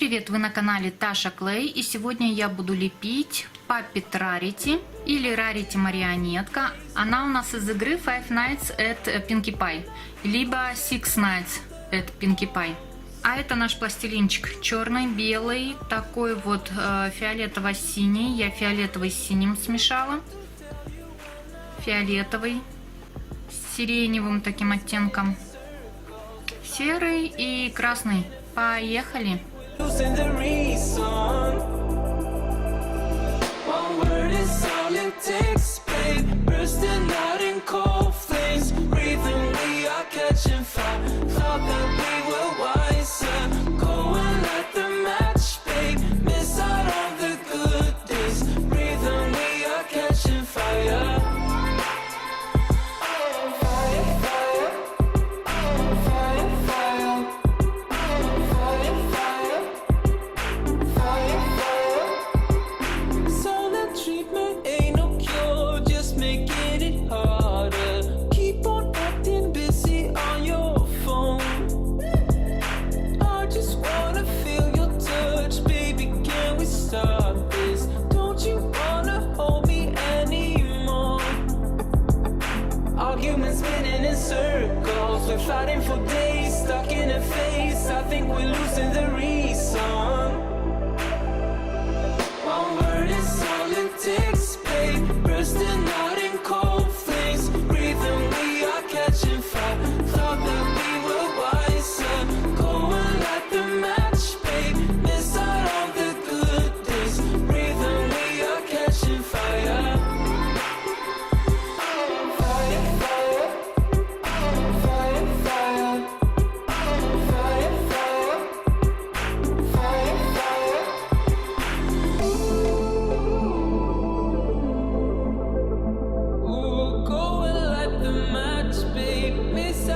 привет! Вы на канале Таша Клей, и сегодня я буду лепить Puppet Rarity или Rarity марионетка. Она у нас из игры Five Nights at Pinkie Pie, либо Six Nights at Pinkie Pie. А это наш пластилинчик черный, белый, такой вот фиолетово-синий. Я фиолетовый с синим смешала. Фиолетовый с сиреневым таким оттенком. Серый и красный. Поехали! We're fighting for days, stuck in a phase. I think we're losing the reason. One word is all it takes, babe. Bursting out in cold flames. Breathing, we are catching fire. Thought that we were wiser. Go and light the match, babe. Miss out on the good days. Breathing, we are catching fire. Miss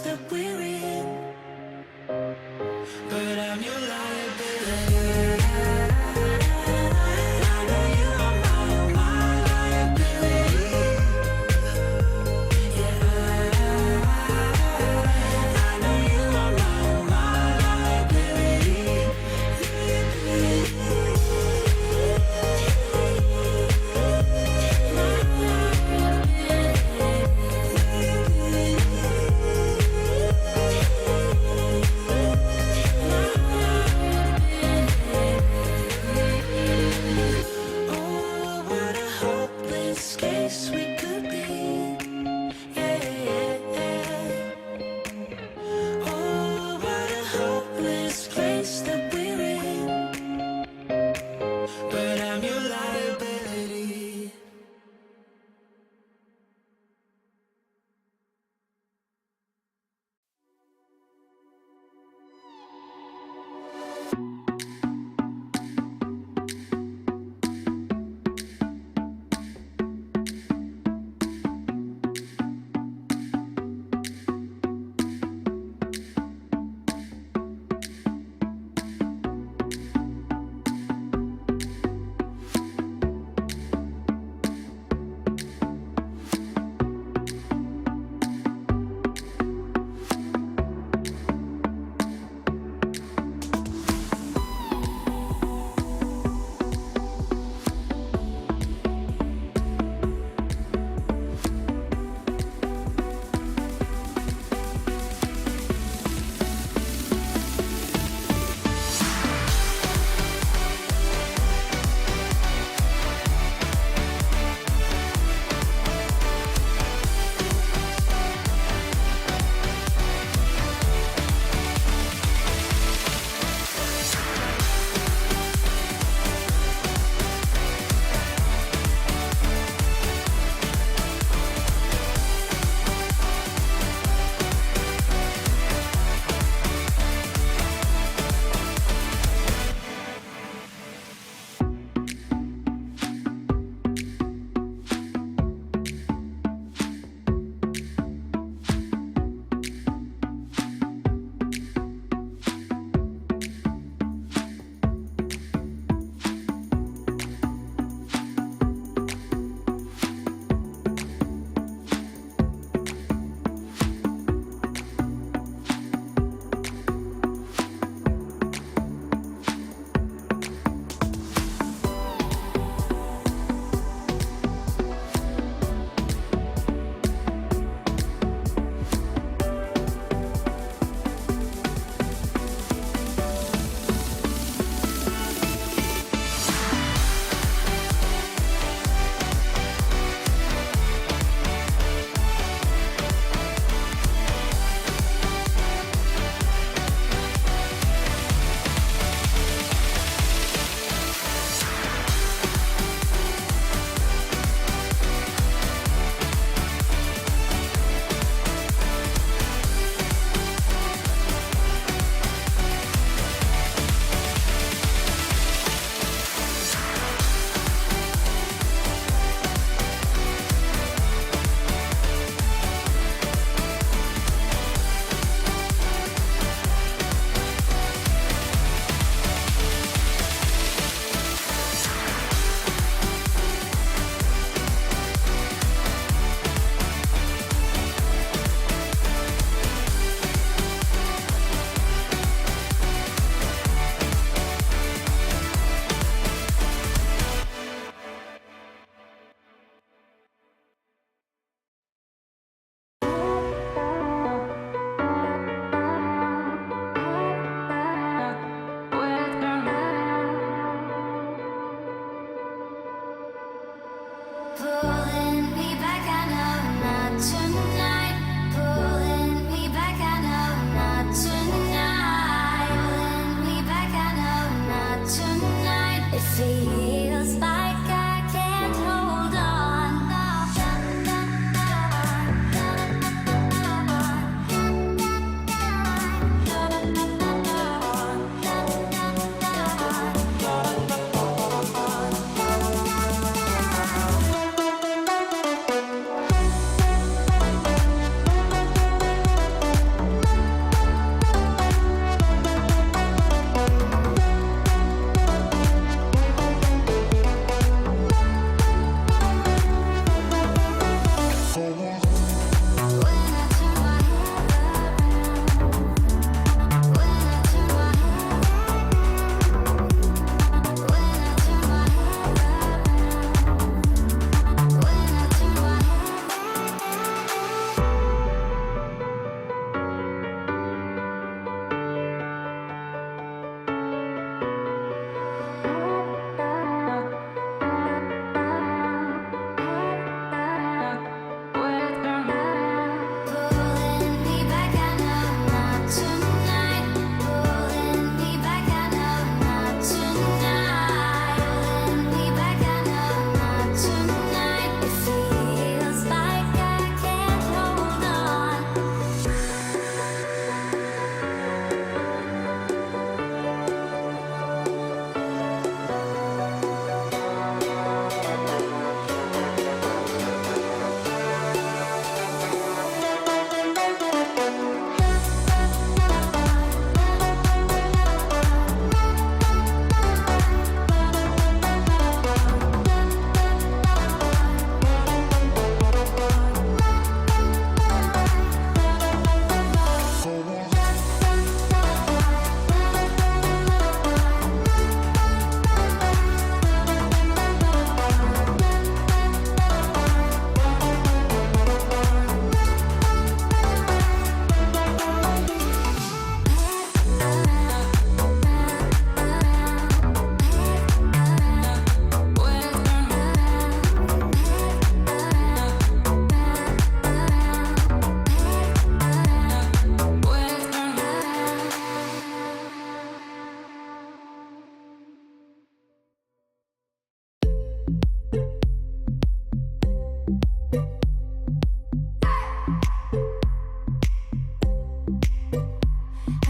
that we're in. But I'm your liability. I know you are my liability. Yeah, I know you are my liability.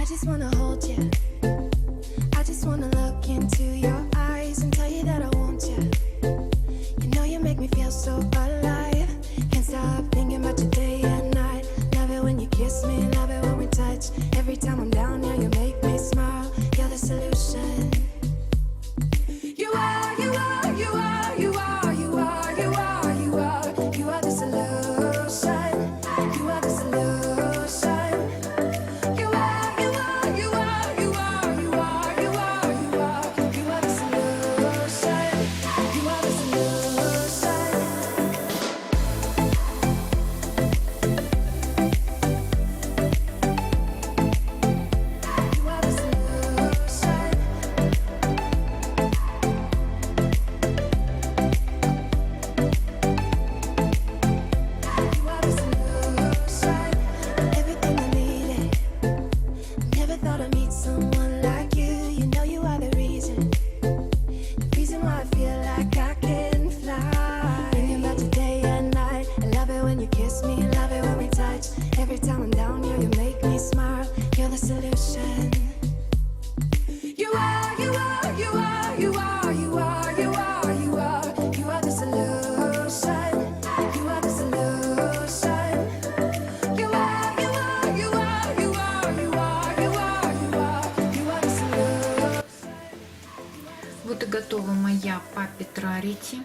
I just wanna hold you. I just wanna look into your eyes and tell you that I want you. You know you make me feel so alive. Can't stop thinking about you day and night. Love it when you kiss me, love it when we touch. Every time I'm down here, you make me smile. You're the solution. You are, you are, you are, you are, you are, you are, you are, you are the solution. You are the solution. You are, you are, you are, you are, you are, you are, you are, you are the solution. You are the solution. You are the solution. You are the solution. Everything I needed. Never thought I'd meet someone like you. You know you are the reason why I feel like I can fly. Thinking about you day and night. I love it when you kiss me, love it when we touch. Every time I'm down here, you make me smile. You're the solution. You are, you are, you are, you are, you are, you are, you are, you are the solution. You are the solution. You are, you are, you are, you are, you are, you are, you are, you are the solution. Вот и готова моя Puppet Rarity.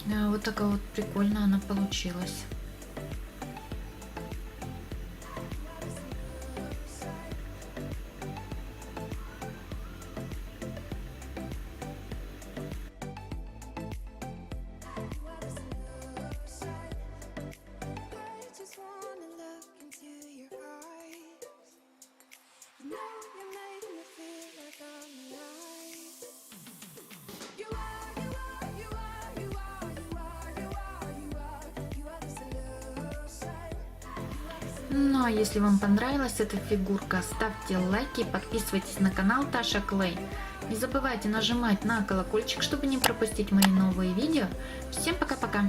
Вот такая вот прикольная она получилась. I just wanna look into your eyes. You know you make me feel like I'm alive. You are, you are, you are, you are, you are, you are, you are, you are the solution. Ну а если вам понравилась эта фигурка, ставьте лайки и подписывайтесь на канал Таша Клей. Не забывайте нажимать на колокольчик, чтобы не пропустить мои новые видео. Всем пока-пока!